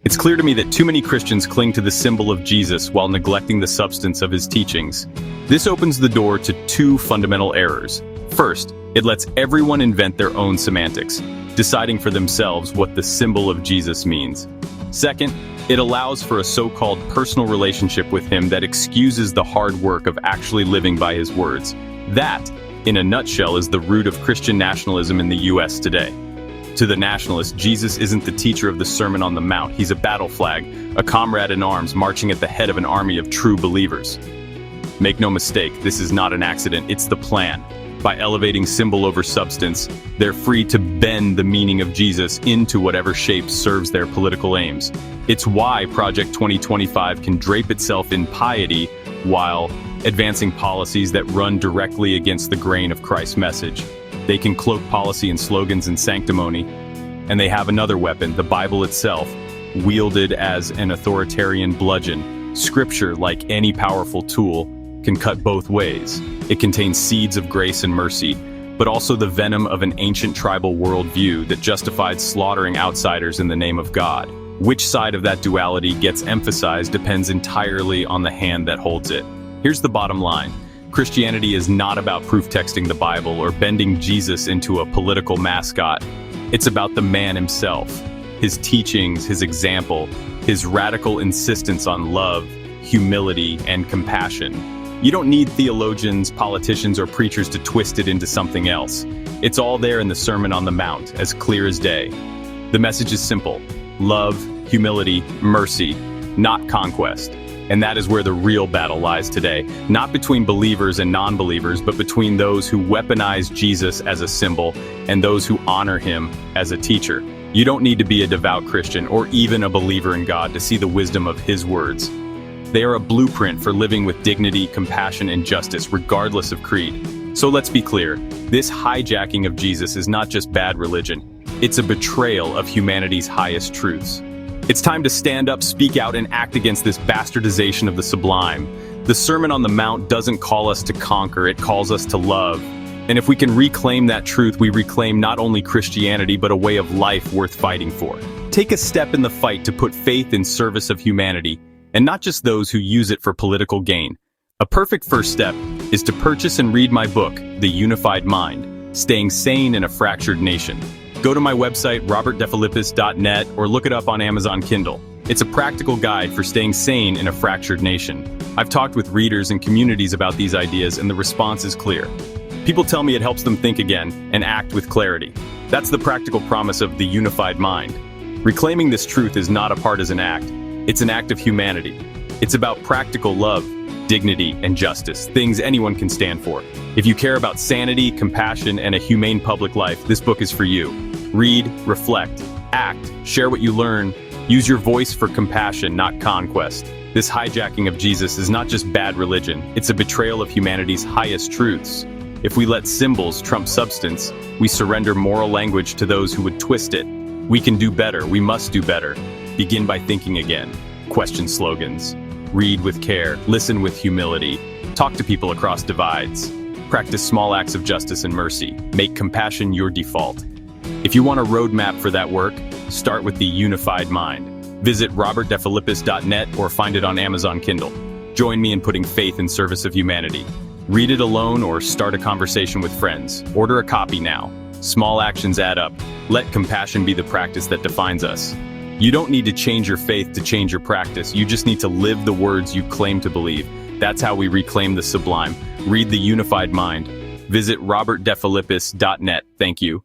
It's clear to me that too many Christians cling to the symbol of Jesus while neglecting the substance of his teachings. This opens the door to two fundamental errors. First, it lets everyone invent their own semantics, deciding for themselves what the symbol of Jesus means. Second, it allows for a so-called personal relationship with him that excuses the hard work of actually living by his words. That, in a nutshell, is the root of Christian nationalism in the US today. To the nationalist, Jesus isn't the teacher of the Sermon on the Mount. He's a battle flag, a comrade in arms marching at the head of an army of true believers. Make no mistake, this is not an accident, it's the plan. By elevating symbol over substance, they're free to bend the meaning of Jesus into whatever shape serves their political aims. It's why Project 2025 can drape itself in piety while advancing policies that run directly against the grain of Christ's message. They can cloak policy in slogans and sanctimony, and they have another weapon, the Bible itself, wielded as an authoritarian bludgeon. Scripture, like any powerful tool, can cut both ways. It contains seeds of grace and mercy, but also the venom of an ancient tribal worldview that justified slaughtering outsiders in the name of God. Which side of that duality gets emphasized depends entirely on the hand that holds it. Here's the bottom line. Christianity is not about proof texting the Bible or bending Jesus into a political mascot. It's about the man himself, his teachings, his example, his radical insistence on love, humility, and compassion. You don't need theologians, politicians, or preachers to twist it into something else. It's all there in the Sermon on the Mount, as clear as day. The message is simple: love, humility, mercy, not conquest. And that is where the real battle lies today, not between believers and non-believers, but between those who weaponize Jesus as a symbol and those who honor him as a teacher. You don't need to be a devout Christian or even a believer in God to see the wisdom of his words. They are a blueprint for living with dignity, compassion, and justice, regardless of creed. So let's be clear, this hijacking of Jesus is not just bad religion. It's a betrayal of humanity's highest truths. It's time to stand up, speak out, and act against this bastardization of the sublime. The Sermon on the Mount doesn't call us to conquer, it calls us to love. And if we can reclaim that truth, we reclaim not only Christianity, but a way of life worth fighting for. Take a step in the fight to put faith in service of humanity, and not just those who use it for political gain. A perfect first step is to purchase and read my book, The Unified Mind, Staying Sane in a Fractured Nation. Go to my website, robertdefilippis.net, or look it up on Amazon Kindle. It's a practical guide for staying sane in a fractured nation. I've talked with readers and communities about these ideas, and the response is clear. People tell me it helps them think again and act with clarity. That's the practical promise of the unified mind. Reclaiming this truth is not a partisan act. It's an act of humanity. It's about practical love, dignity, and justice, things anyone can stand for. If you care about sanity, compassion, and a humane public life, this book is for you. Read, reflect, act, share what you learn. Use your voice for compassion, not conquest. This hijacking of Jesus is not just bad religion, it's a betrayal of humanity's highest truths. If we let symbols trump substance, we surrender moral language to those who would twist it. We can do better, we must do better. Begin by thinking again. Question slogans. Read with care, listen with humility. Talk to people across divides. Practice small acts of justice and mercy. Make compassion your default. If you want a roadmap for that work, start with the unified mind. Visit robertdefilippis.net or find it on Amazon Kindle. Join me in putting faith in service of humanity. Read it alone or start a conversation with friends. Order a copy now. Small actions add up. Let compassion be the practice that defines us. You don't need to change your faith to change your practice. You just need to live the words you claim to believe. That's how we reclaim the sublime. Read The Unified Mind. Visit robertdefilippis.net. Thank you.